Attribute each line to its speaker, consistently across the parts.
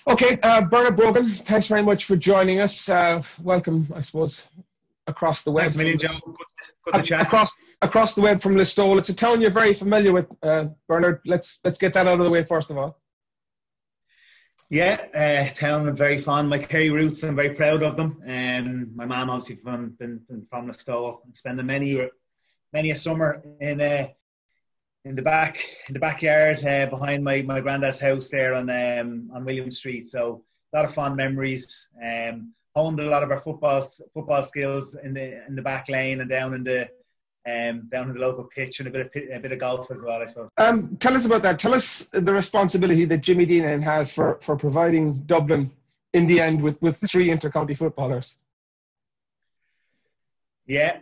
Speaker 1: Okay, Bernard Brogan, thanks very much for joining us. Welcome, I suppose, across the web.
Speaker 2: Thanks a million, Joe. Good to chat.
Speaker 1: Across the web from Listowel. It's a town you're very familiar with, Bernard. Let's get that out of the way first of all.
Speaker 2: Yeah, town I'm very fond. My Kerry roots, I'm very proud of them. My mum obviously been from Listowel and spending many a summer in the backyard behind my granddad's house there on William Street. So a lot of fond memories. Honed a lot of our football skills in the back lane and down in the local pitch, and a bit of golf as well, I suppose.
Speaker 1: Tell us about that. Tell us the responsibility that Jimmy Deenihan has for providing Dublin in the end with 3 inter-county footballers.
Speaker 2: Yeah,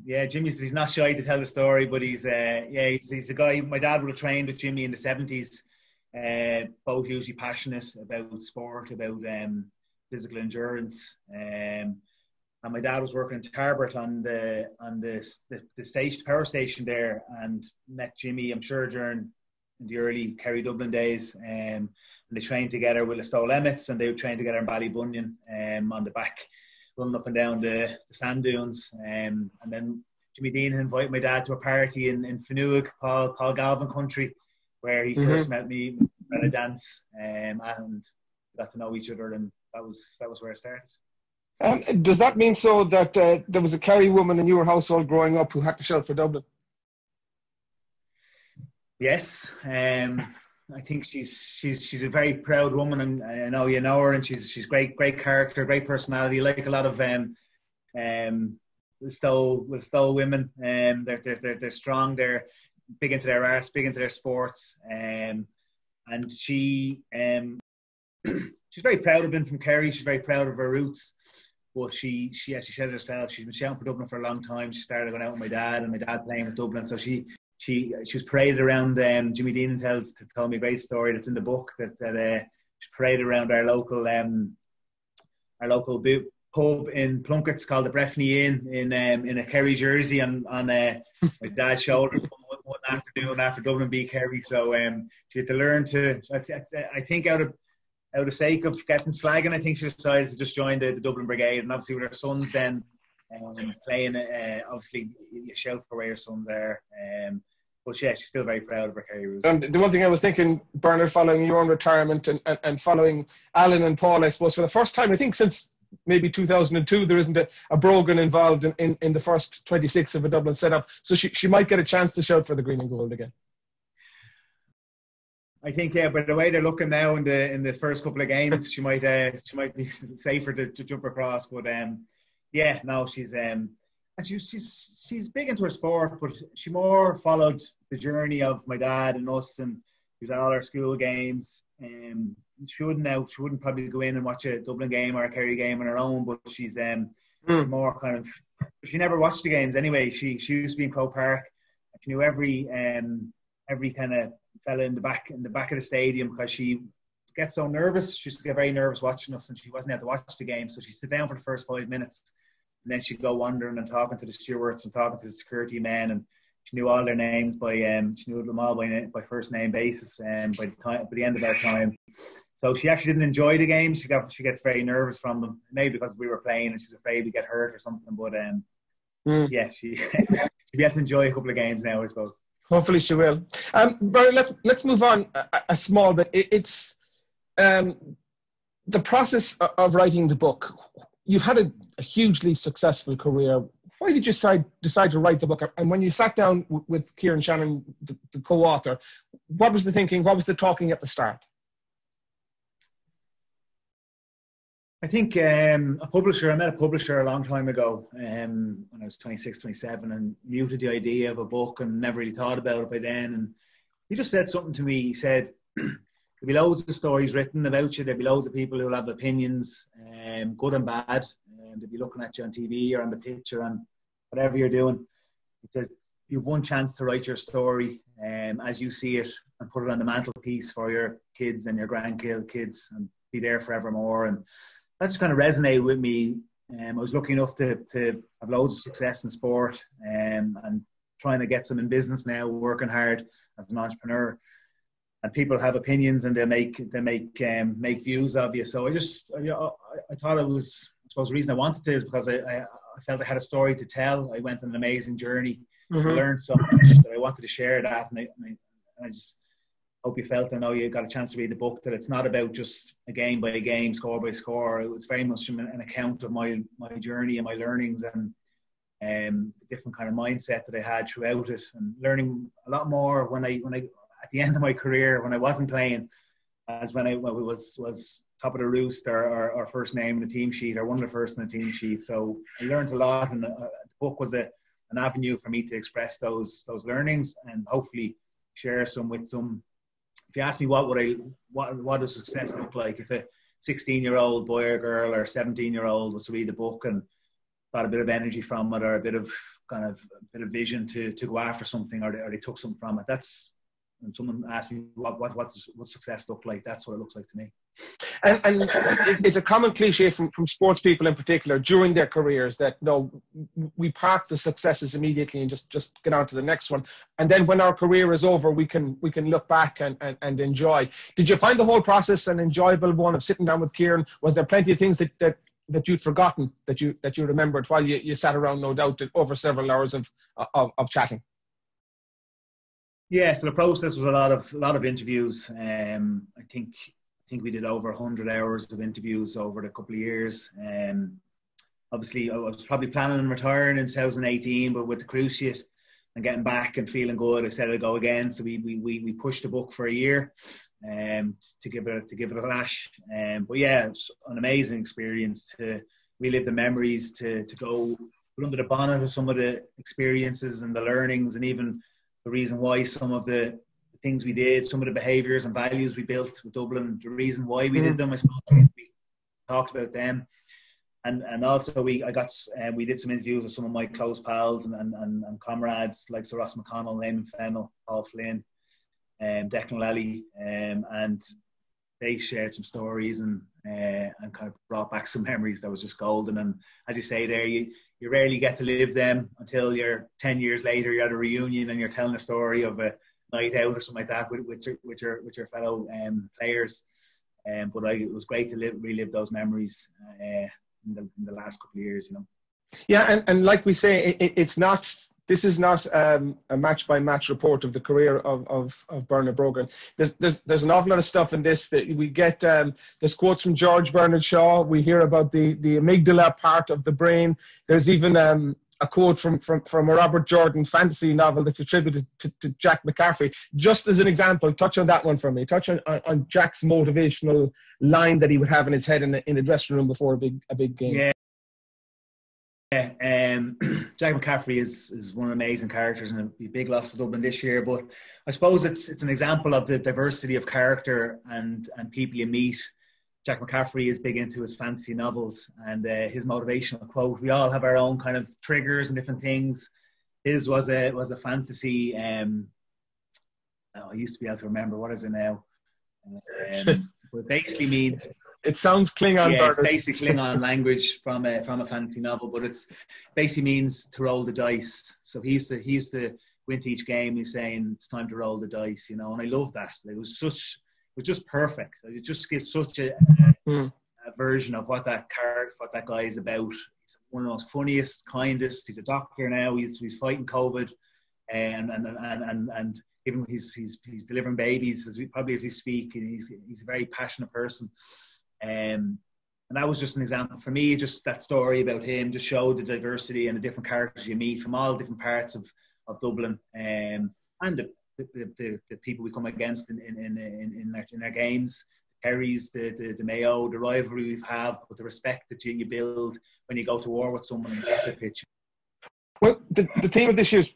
Speaker 2: he's not shy to tell the story, but he's a guy. My dad would have trained with Jimmy in the 70s. Both hugely passionate about sport, about physical endurance. And my dad was working in Tarbert on the power station there, and met Jimmy, I'm sure, during the early Kerry Dublin days. And they trained together with Listowel Emmets, and they would train together in Ballybunion on the back, running up and down the sand dunes. And then Jimmy Deenihan invited my dad to a party in Finuge, Paul Galvin country, where he first met me at a dance, and got to know each other, and that was where it started.
Speaker 1: Does that mean so that there was a Kerry woman in your household growing up who had to shout for Dublin?
Speaker 2: Yes, I think she's a very proud woman, and I know you know her, and she's great character, great personality. Like a lot of Listowel women, they're strong, they're big into their arts, big into their sports, and she she's very proud of being from Kerry. She's very proud of her roots. But she, as she said herself, she's been shouting for Dublin for a long time. She started going out with my dad, and my dad playing with Dublin. So she was paraded around. Jimmy Deenihan told me a great story that's in the book, that she paraded around our local pub in Plunkett's called the Breffni Inn in a Kerry jersey on my dad's shoulder one afternoon after Dublin beat Kerry. So she had to learn to. I think out of sake of getting slagging, I think she decided to just join the Dublin Brigade, and obviously with her sons then playing, obviously you shout for where your sons are. But yeah, she's still very proud of her Kerry roots.
Speaker 1: And the one thing I was thinking, Bernard, following your own retirement and following Alan and Paul, I suppose for the first time, I think since maybe 2002, there isn't a Brogan involved in the first 26 of a Dublin setup, so she might get a chance to shout for the green and gold again.
Speaker 2: I think, yeah, but the way they're looking now in the first couple of games, she might be safer to jump across. But yeah, no, she's big into her sport, but she more followed the journey of my dad and us, and she was at all our school games. She wouldn't probably go in and watch a Dublin game or a Kerry game on her own, but she's more kind of. She never watched the games anyway. She used to be in Croke Park. She knew every kind of fella in the back of the stadium, because she gets so nervous. She used to get very nervous watching us, and she wasn't able to watch the game. So she'd sit down for the first 5 minutes, and then she'd go wandering and talking to the stewards and talking to the security men, and she knew all their names she knew them all by first name basis. By the end of our time, so she actually didn't enjoy the game. She gets very nervous from them, maybe because we were playing and she was afraid to get hurt or something. But yeah, she'll be able to enjoy a couple of games now, I suppose.
Speaker 1: Hopefully she will. Barry, let's move on a small bit. It's the process of writing the book. You've had a hugely successful career. Why did you decide to write the book? And when you sat down with Kieran Shannon, the co-author, what was the thinking? What was the talking at the start?
Speaker 2: I think I met a publisher a long time ago when I was 26, 27, and muted the idea of a book and never really thought about it by then. And he just said something to me. He said, there'll be loads of stories written about you. There'll be loads of people who'll have opinions, good and bad. They'll be looking at you on TV or on the pitch or on whatever you're doing. He says, you have one chance to write your story as you see it, and put it on the mantelpiece for your kids and your grandkids, and be there forevermore. And that just kind of resonated with me. I was lucky enough to have loads of success in sport, and trying to get some in business now, working hard as an entrepreneur. and people have opinions and they make views of you. So I thought it was, I suppose the reason I wanted to is because I felt I had a story to tell. I went on an amazing journey. I learned so much that I wanted to share that, and I just hope you felt, I know you got a chance to read the book, that it's not about just a game by game, score by score. It was very much an account of my journey and my learnings, and the different kind of mindset that I had throughout it, and learning a lot more when I at the end of my career, when I wasn't playing, as when I was top of the roost or first name in the team sheet, or one of the first in the team sheet. So I learned a lot, and the book was an avenue for me to express those learnings and hopefully share some with some. If you ask me what does success look like, if a 16-year-old boy or girl or 17-year-old was to read the book and got a bit of energy from it, or a bit of vision to go after something, or they took something from it, that's, when someone asks me what success look like, that's what it looks like to me.
Speaker 1: And it's a common cliche from sports people in particular during their careers that, no, we park the successes immediately and just get on to the next one, and then when our career is over, we can look back and enjoy. Did you find the whole process an enjoyable one of sitting down with Kieran? Was there plenty of things that you'd forgotten that you remembered while you sat around, no doubt, over several hours of chatting?
Speaker 2: Yeah, so the process was a lot of interviews. I think we did over 100 hours of interviews over the couple of years. Obviously, I was probably planning on retiring in 2018, but with the cruciate and getting back and feeling good, I said I'd go again. So we pushed the book for a year to give it a lash. But yeah, it was an amazing experience to relive the memories, to go under the bonnet of some of the experiences and the learnings, and even the reason why some of the things we did, some of the behaviours and values we built with Dublin, the reason why we did them, I suppose we talked about them. And also we did some interviews with some of my close pals and comrades like Sir Ross McConnell, Eamon Fennell, Paul Flynn, Declan Lally, and they shared some stories and kind of brought back some memories that was just golden. And as you say there, you rarely get to live them until you're 10 years later, you're at a reunion and you're telling a story of a night out or something like that with your fellow players. But it was great to relive those memories in the last couple of years, you know.
Speaker 1: Yeah, and like we say, this is not a match-by-match report of the career of Bernard Brogan. There's an awful lot of stuff in this that we get. There's quotes from George Bernard Shaw. We hear about the amygdala part of the brain. There's even a quote from a Robert Jordan fantasy novel that's attributed to Jack McCaffrey. Just as an example, touch on that one for me. Touch on Jack's motivational line that he would have in his head in the dressing room before a big game.
Speaker 2: Yeah. Jack McCaffrey is one of the amazing characters, and it'll be a big loss to Dublin this year. But I suppose it's an example of the diversity of character and people you meet. Jack McCaffrey is big into his fantasy novels and his motivational quote. We all have our own kind of triggers and different things. His was a fantasy. I used to be able to remember, what is it now? But it basically means,
Speaker 1: it sounds Klingon.
Speaker 2: Yeah, it's basically Klingon language from a fantasy novel, but it's basically means to roll the dice. So he used to go into each game, he's saying it's time to roll the dice, you know. And I love that. It was just perfect. It just gives such a version of what that guy is about. He's one of the most funniest, kindest. He's a doctor now. He's fighting COVID, and even he's delivering babies as we speak, and he's a very passionate person. And that was just an example for me. Just that story about him just showed the diversity and the different characters you meet from all different parts of Dublin, and the people we come against in our games, the Kerrys, the Mayo, the rivalry we have, but the respect that you build when you go to war with someone in the pitch.
Speaker 1: Well, the theme of this year's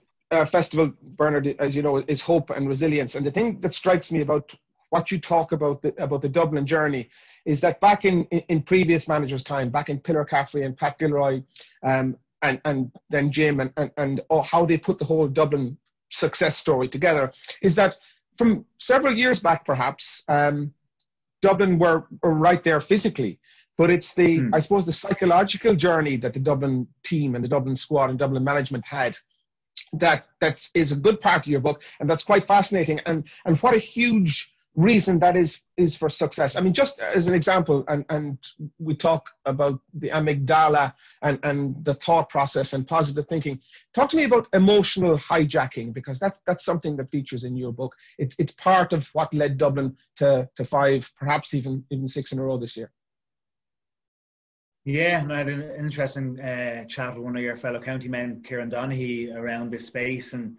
Speaker 1: festival, Bernard, as you know, is hope and resilience. And the thing that strikes me about what you talk about the Dublin journey is that back in previous managers' time, back in Pillar Caffrey and Pat Gilroy, and then Jim and how they put the whole Dublin success story together, is that from several years back, perhaps, Dublin were right there physically, but it's I suppose the psychological journey that the Dublin team and the Dublin squad and Dublin management had that is a good part of your book, and that's quite fascinating. And what a huge reason that is for success? I mean, just as an example, and we talk about the amygdala and the thought process and positive thinking. Talk to me about emotional hijacking, because that's something that features in your book. It's part of what led Dublin to 5, perhaps even 6 in a row this year.
Speaker 2: Yeah, and I had an interesting chat with one of your fellow county men, Kieran Donaghy, around this space, and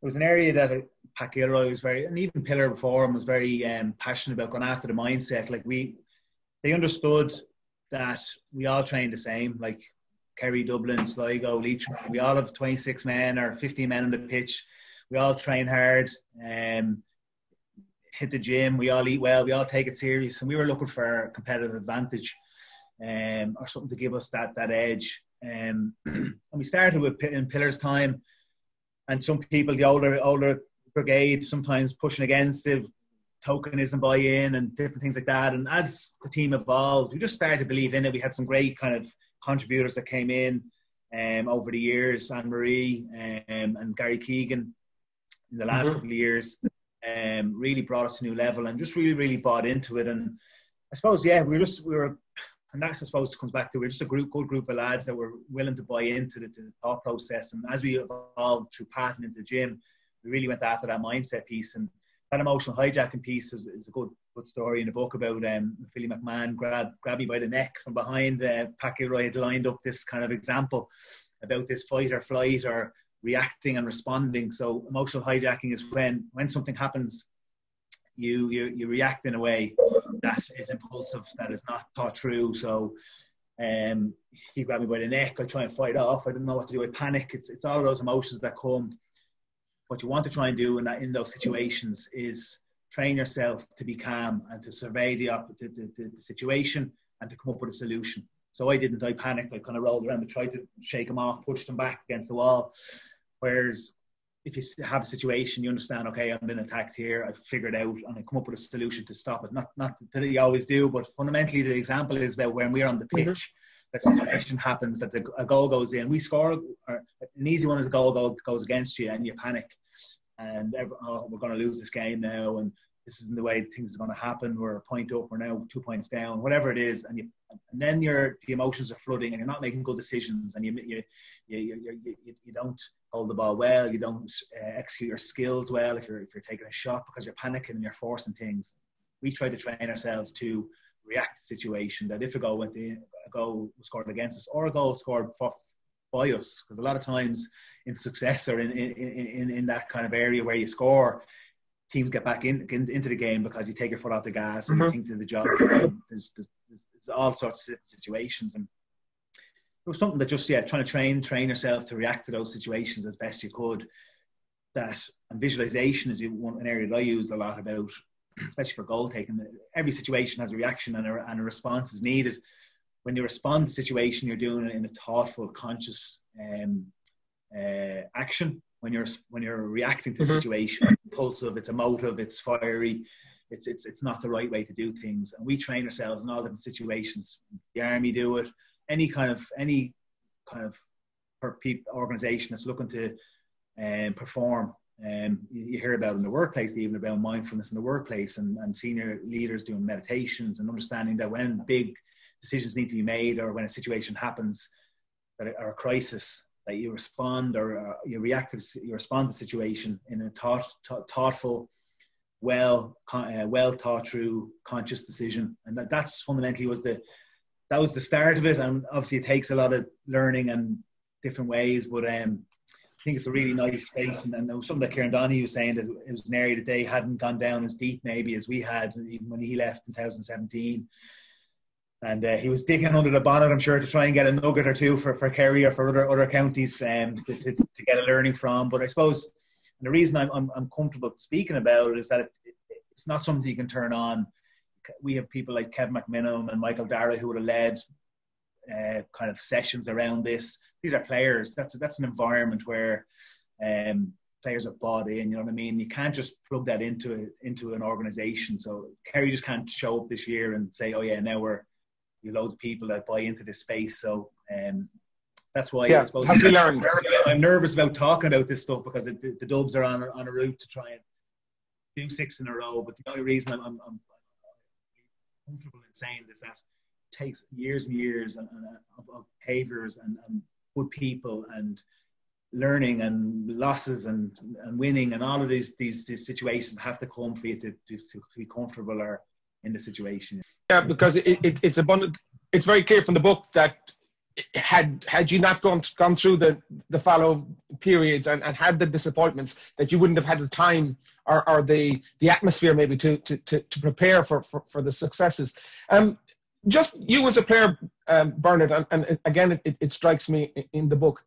Speaker 2: it was an area that Pat Gilroy was very, and even Pillar before him was very passionate about, going after the mindset. Like they understood that we all train the same, like Kerry, Dublin, Sligo, Leitrim. We all have 26 men or 15 men on the pitch. We all train hard, hit the gym. We all eat well. We all take it serious, and we were looking for a competitive advantage, or something to give us that edge. And we started in Pillar's time. And some people, the older brigade, sometimes pushing against it, tokenism buy-in and different things like that. And as the team evolved, we just started to believe in it. We had some great kind of contributors that came in over the years, Anne-Marie and Gary Keegan in the last couple of years, really brought us to a new level and just really, really bought into it. And I suppose, yeah, we were, and that, I suppose, comes back to, we're just a good group of lads that were willing to buy into the thought process. And as we evolved through Pat and into the gym, we really went after that mindset piece. And that emotional hijacking piece is a good story in the book about Philly McMahon grabbed me by the neck from behind. Pat Gilroy had lined up this kind of example about this fight or flight or reacting and responding. So emotional hijacking is when something happens, you react in a way that is impulsive, that is not thought through. So he grabbed me by the neck. I try and fight off. I didn't know what to do. I panic. It's all of those emotions that come. What you want to try and do in those situations is train yourself to be calm and to survey the situation and to come up with a solution. So I didn't. I panicked. I kind of rolled around and tried to shake him off, pushed him back against the wall. Whereas if you have a situation, you understand, okay, I've been attacked here, I've figured out, and I come up with a solution to stop it. Not that you always do, but fundamentally the example is about when we're on the pitch, that situation happens, that a goal goes in. We score, or an easy one is a goal goes against you, and you panic. And we're going to lose this game now, and this isn't the way things are going to happen. We're a point up, we're now 2 points down, whatever it is, and then the emotions are flooding, and you're not making good decisions, and you don't hold the ball well, you don't execute your skills well if you're taking a shot because you're panicking and you're forcing things. We try to train ourselves to react to the situation, that if a goal went in, a goal was scored against us, or a goal scored by us, because a lot of times in success or in that kind of area where you score, teams get back into the game because you take your foot off the gas and you think that the job is done. There's all sorts of situations, and it was something that just trying to train yourself to react to those situations as best you could. And visualization is an area that I used a lot about, especially for goal taking. Every situation has a reaction and a response is needed. When you respond to the situation, you're doing it in a thoughtful, conscious action. When you're reacting to the situation, it's impulsive, it's emotive, it's fiery. It's not the right way to do things. And we train ourselves in all different situations. The army do it. Any kind of organisation that's looking to perform. You hear about in the workplace, even about mindfulness in the workplace, and senior leaders doing meditations and understanding that when big decisions need to be made, or when a situation happens or a crisis, that you respond or you respond to the situation in a thoughtful, well thought through, conscious decision. And that's fundamentally that was the start of it. And obviously it takes a lot of learning and different ways, but I think it's a really nice space. And there was something that Kieran Donaghy was saying, that it was an area that they hadn't gone down as deep maybe as we had, even when he left in 2017. And he was digging under the bonnet, I'm sure, to try and get a nugget or two for Kerry or for other counties to get a learning from. But I suppose, and the reason I'm comfortable speaking about it is that it's not something you can turn on. We have people like Kevin McMinimum and Michael Dara who would have led kind of sessions around this. These are players. That's an environment where players are bought in. You know what I mean? You can't just plug that into an organisation. So Kerry just can't show up this year and say, "Oh yeah, now you loads of people that buy into this space." So that's why I suppose I'm nervous about talking about this stuff, because the Dubs are on a route to try and do 6 in a row. But the only reason I'm comfortable in saying is that it takes years and years of behaviours and good people and learning and losses and winning, and all of these situations have to come for you to be comfortable or in the situation.
Speaker 1: Yeah, because it's abundant. It's very clear from the book that had you not gone through the fallow periods and had the disappointments, that you wouldn't have had the time or the atmosphere maybe to prepare for the successes. Just you as a player, Bernard, and again it strikes me in the book.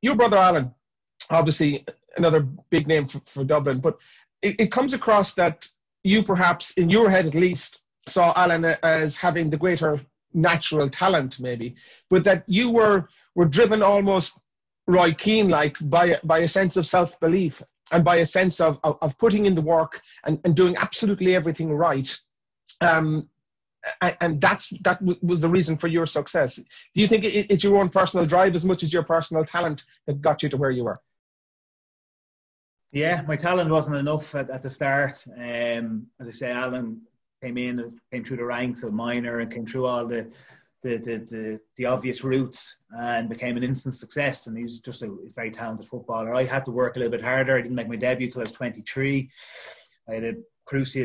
Speaker 1: Your brother Alan, obviously another big name for Dublin, but it comes across that you perhaps, in your head at least, saw Alan as having the greater natural talent maybe, but that you were driven almost Roy Keane-like by a sense of self-belief and by a sense of putting in the work and doing absolutely everything right. And that was the reason for your success. Do you think it's your own personal drive as much as your personal talent that got you to where you were?
Speaker 2: Yeah, my talent wasn't enough at the start. As I say, Alan came through the ranks of minor and came through all the obvious routes and became an instant success. And he was just a very talented footballer. I had to work a little bit harder. I didn't make my debut till I was 23. I had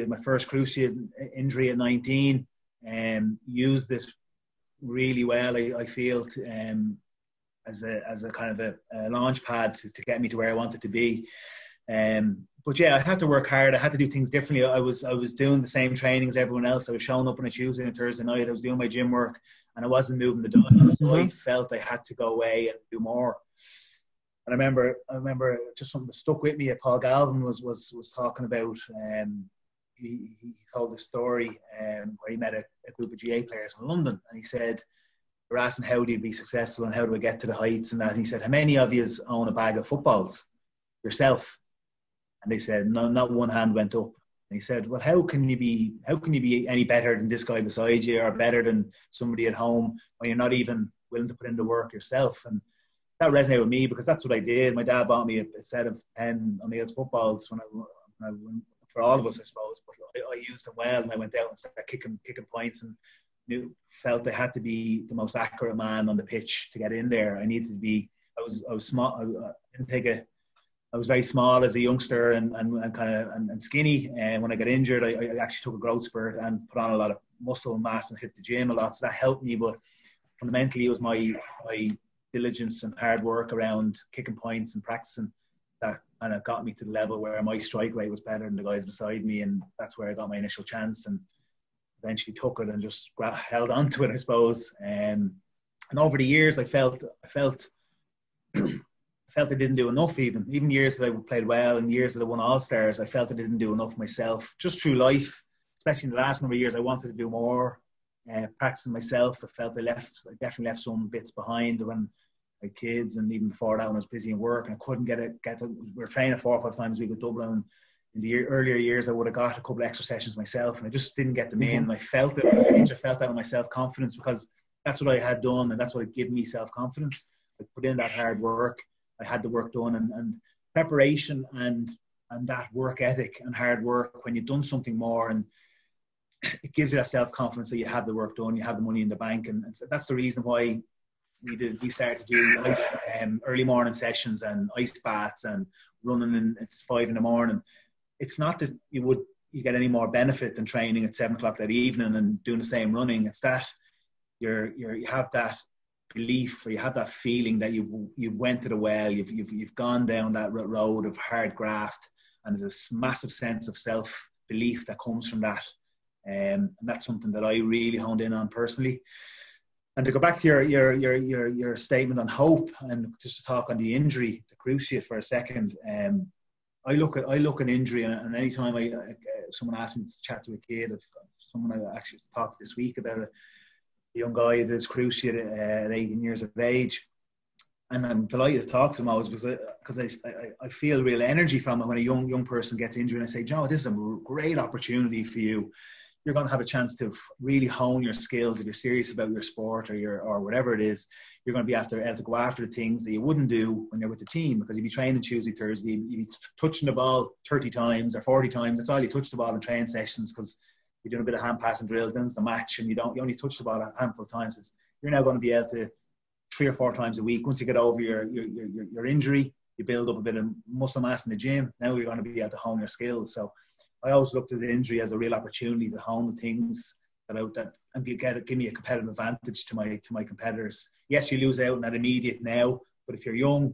Speaker 2: my first cruciate injury at 19. Used it really well, I feel, as a kind of a launch pad to get me to where I wanted to be. But yeah, I had to work hard. I had to do things differently. I was doing the same training as everyone else. I was showing up on a Tuesday and Thursday night. I was doing my gym work, and I wasn't moving the dial. So I felt I had to go away and do more. And I remember just something that stuck with me. Paul Galvin was talking about. He told this story where he met a group of GA players in London, and he said, they were asking how do you be successful and how do I get to the heights and that. And he said, how many of you own a bag of footballs yourself? And they said, no, not one hand went up. And he said, well, how can you be any better than this guy beside you or better than somebody at home when you're not even willing to put in the work yourself? And that resonated with me because that's what I did. My dad bought me a set of 10 O'Neill's footballs when I for all of us, I suppose, but I used them well, and I went out and started kicking points and felt I had to be the most accurate man on the pitch to get in there. I needed to be. I was small. I was very small as a youngster and kind of skinny. And when I got injured, I actually took a growth spurt and put on a lot of muscle mass and hit the gym a lot. So that helped me. But fundamentally, it was my diligence and hard work around kicking points and practicing that kind of got me to the level where my strike rate was better than the guys beside me, and that's where I got my initial chance and eventually took it and just held on to it, I suppose. And over the years, I felt I didn't do enough. Even years that I played well and years that I won All-Stars, I felt I didn't do enough myself. Just through life, especially in the last number of years, I wanted to do more. Practicing myself, I felt I definitely left some bits behind when my kids, and even before that when I was busy in work and I couldn't get to we were training 4 or 5 times a week with Dublin. In the earlier years I would have got a couple of extra sessions myself and I just didn't get them in, and I felt it. I felt that in my self-confidence because that's what I had done and that's what had given me self-confidence. I put in that hard work, I had the work done, and preparation and that work ethic and hard work, when you've done something more, and it gives you that self-confidence that you have the work done, you have the money in the bank. And that's the reason why we started to do early morning sessions and ice baths and running, and it's 5 a.m. It's not that you get any more benefit than training at 7 o'clock that evening and doing the same running. It's that you have that belief, or you have that feeling that you've went to the well, you've gone down that road of hard graft, and there's this massive sense of self-belief that comes from that. And that's something that I really honed in on personally. And to go back to your statement on hope, and just to talk on the injury, the cruciate for a second, I look at injury, and anytime someone asks me to chat to a kid, of someone I actually talked to this week about a young guy that's cruciate at 18 years of age, and I'm delighted to talk to him always because I feel real energy from it when a young person gets injured, and I say, Joe, this is a great opportunity for you. you're going to have a chance to really hone your skills. If you're serious about your sport or whatever it is, you're going to be able to go after the things that you wouldn't do when you're with the team, because you'd be training Tuesday, Thursday, you'd be touching the ball 30 times or 40 times. That's all you touch the ball in training sessions, because you're doing a bit of hand passing drills, then it's a match, and you only touch the ball a handful of times. You're now going to be able to 3 or 4 times a week. Once you get over your injury, you build up a bit of muscle mass in the gym. Now you're going to be able to hone your skills. So I always looked at the injury as a real opportunity to hone the things that and give me a competitive advantage to my competitors. Yes, you lose out in that immediate now, but if you're young,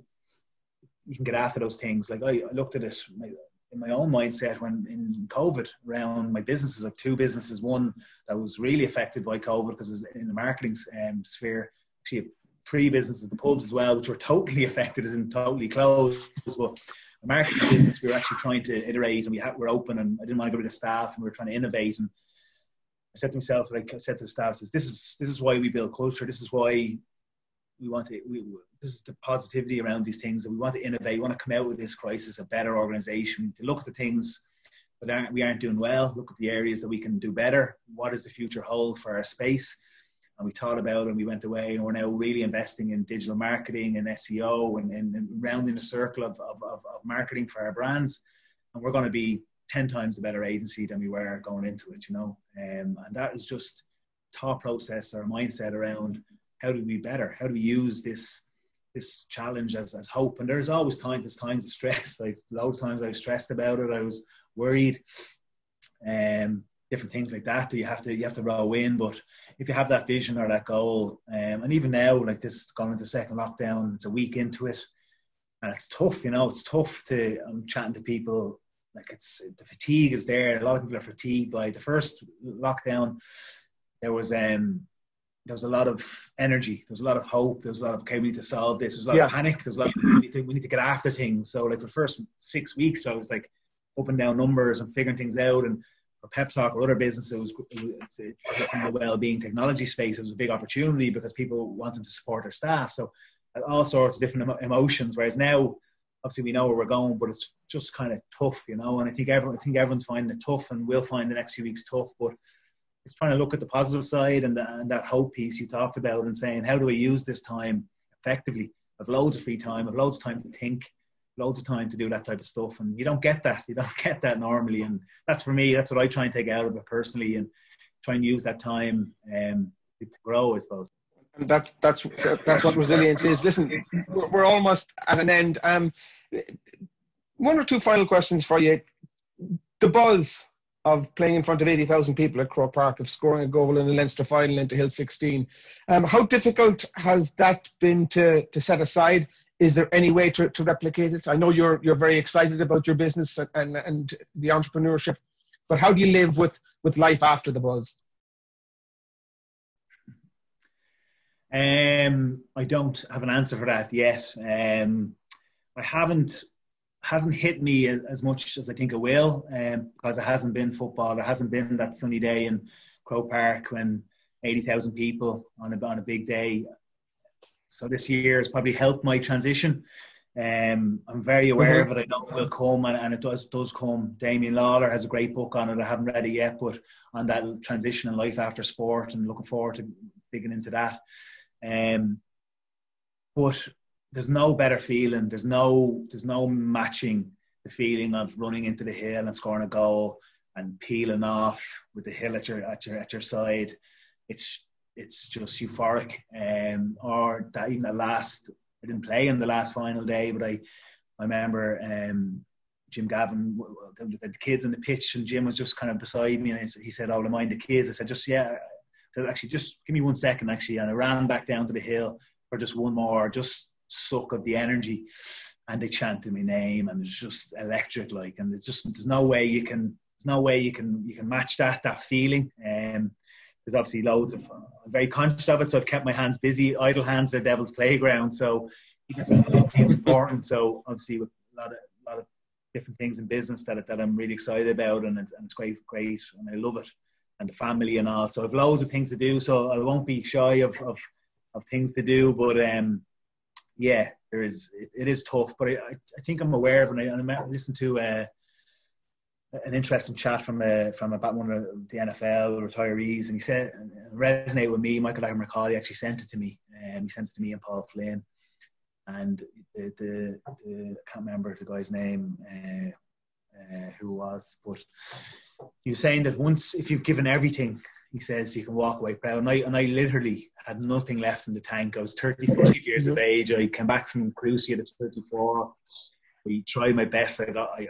Speaker 2: you can get after those things. Like I looked at it in my own mindset when in COVID around my businesses. I have 2 businesses. One that was really affected by COVID because it was in the marketing sphere. Actually, I have 3 businesses, the pubs as well, which were totally affected, as in totally closed. But the marketing business, we were actually trying to iterate, and we're open, and I didn't want to go to the staff, and we were trying to innovate. And I said to myself, like I said to the staff, this is why we build culture. This is why we want to. This is the positivity around these things, that we want to innovate. We want to come out with this crisis a better organisation. To look at the things that we aren't doing well. Look at the areas that we can do better. What does the future hold for our space? And we thought about it, and we went away, and we're now really investing in digital marketing and SEO and rounding the circle of marketing for our brands. And we're going to be 10 times a better agency than we were going into it, you know. And that is just thought process or mindset around how do we be better? How do we use this challenge as hope? And there's always times of stress. Like those times I was stressed about it, I was worried. Different things like that you have to row in. But if you have that vision or that goal, and even now, like this going into second lockdown, it's a week into it, and it's tough, you know. It's tough I'm chatting to people, like the fatigue is there. A lot of people are fatigued by the first lockdown. There was a lot of energy, there was a lot of hope, there was a lot of, okay, we need to solve this, there was a lot of panic, there was a lot of, we need to get after things. So like for the first 6 weeks I was like up and down numbers and figuring things out. And for Pep Talk or other businesses, it's in the well-being technology space, it was a big opportunity because people wanted to support their staff. So all sorts of different emotions. Whereas now, obviously, we know where we're going, but it's just kind of tough, you know. And I think everyone's finding it tough, and will find the next few weeks tough. But it's trying to look at the positive side and that hope piece you talked about, and saying, how do I use this time effectively? I've loads of free time, I've loads of time to think, loads of time to do that type of stuff, and you don't get that normally. And that's, for me, that's what I try and take out of it personally, and try and use that time to grow, I suppose.
Speaker 1: And that's what resilience is. Listen, we're almost at an end. 1 or 2 final questions for you. The buzz of playing in front of 80,000 people at Croke Park, of scoring a goal in the Leinster final into Hill 16. How difficult has that been to set aside? Is there any way to replicate it? I know you're very excited about your business and the entrepreneurship, but how do you live with life after the buzz?
Speaker 2: I don't have an answer for that yet. Hasn't hit me as much as I think it will, because it hasn't been football. It hasn't been that sunny day in Croke Park when 80,000 people on a big day. So this year has probably helped my transition. I'm very aware of it. I know it will come, and it does come. Damien Lawler has a great book on it. I haven't read it yet, but on that transition in life after sport, and looking forward to digging into that. But there's no better feeling. There's no matching the feeling of running into the hill and scoring a goal and peeling off with the hill at your side. It's just euphoric. Or that even the last, I didn't play in the last final day, but I remember Jim Gavin, the kids on the pitch, and Jim was just kind of beside me, and he said, "Oh, I mind the kids." I said, I said, actually, just give me 1 second, actually. And I ran back down to the hill for just one more, just suck of the energy. And they chanted my name, and it's just electric, like. And it's just, there's no way you can match that feeling. There's obviously loads of, I'm very conscious of it, so I've kept my hands busy. Idle hands are devil's playground, so it's important. So obviously, with a lot of different things in business that I'm really excited about, and it's great, and I love it, and the family and all. So I've loads of things to do, so I won't be shy of things to do. But yeah, it is tough, but I think I'm aware of it. And I listened to an interesting chat from about one of the NFL retirees, and he said, and it resonated with me. Michael McCauley actually sent it to me. He sent it to me and Paul Flynn, and the I can't remember the guy's name who it was, but he was saying that once, if you've given everything, he says, you can walk away proud. And I literally had nothing left in the tank. I was 35 years of age. I came back from Cruciate at 34. We tried my best. I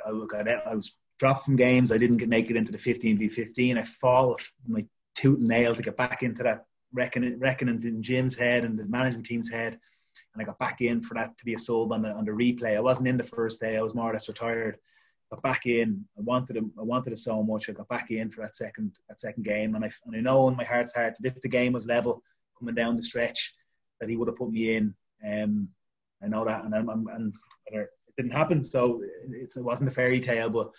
Speaker 2: was dropped from games. I didn't make it into the 15v15. I fought my tooth and nail to get back into that reckoning in Jim's head and the management team's head. And I got back in for that to be a sub on the replay. I wasn't in the first day. I was more or less retired. Got back in. I wanted it so much. I got back in for that second game, and I know in my heart's heart that if the game was level coming down the stretch, that he would have put me in. I know that, and it didn't happen. So it wasn't a fairy tale, but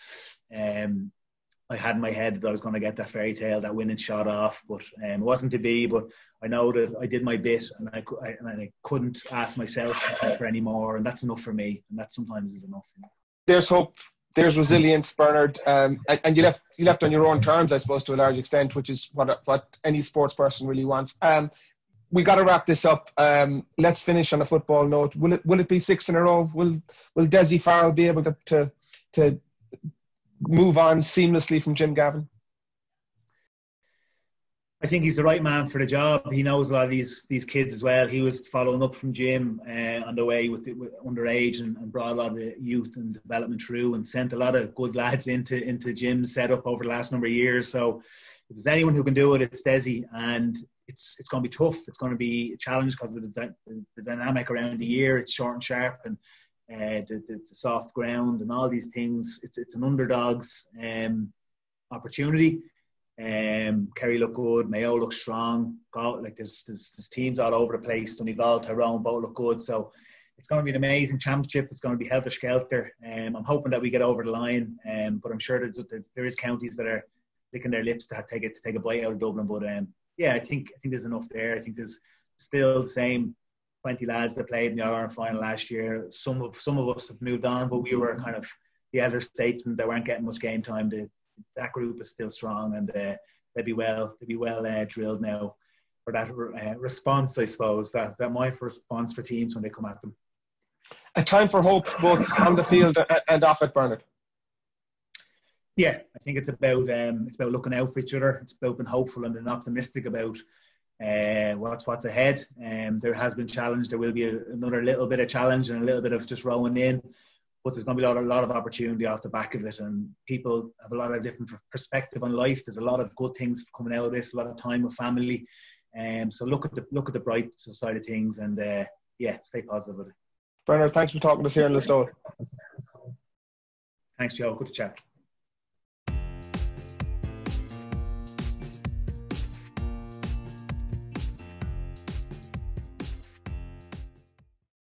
Speaker 2: I had in my head that I was going to get that fairy tale, that winning shot off, but it wasn't to be. But I know that I did my bit, and I couldn't ask myself for any more, and that's enough for me, and that sometimes is enough.
Speaker 1: There's hope. There's resilience, Bernard, and you left on your own terms, I suppose, to a large extent, which is what any sports person really wants. We got to wrap this up. Let's finish on a football note. Will it be 6 in a row? Will Dessie Farrell be able to move on seamlessly from Jim Gavin?
Speaker 2: I think he's the right man for the job. He knows a lot of these kids as well. He was following up from Jim on the way with underage and brought a lot of the youth and development through, and sent a lot of good lads into Jim's setup over the last number of years. So if there's anyone who can do it, it's Dessie, and it's going to be tough. It's going to be a challenge because of the dynamic around the year. It's short and sharp, and the soft ground and all these things. It's an underdog's opportunity. Kerry look good, Mayo look strong. There's teams all over the place. Donegal, Tyrone both look good. So it's going to be an amazing championship. It's going to be helter skelter. I'm hoping that we get over the line. But I'm sure there is counties that are licking their lips to take a bite out of Dublin. But I think there's enough there. I think there's still the same 20 lads that played in the All-Ireland final last year. Some of us have moved on, but we were kind of the elder statesmen that weren't getting much game time. That group is still strong, and they'll be well drilled now for that response, I suppose, that mindful response for teams when they come at them.
Speaker 1: A time for hope, both on the field and off it, Bernard.
Speaker 2: Yeah, I think it's about looking out for each other. It's about being hopeful and being optimistic about what's ahead. There has been challenge. There will be another little bit of challenge and a little bit of just rowing in. But there's going to be a lot of opportunity off the back of it, and people have a lot of different perspective on life. There's a lot of good things coming out of this, a lot of time with family, so look at the bright side of things, and stay positive with it.
Speaker 1: Bernard, thanks for talking to us here in Listowel.
Speaker 2: Thanks, Joe. Good to chat.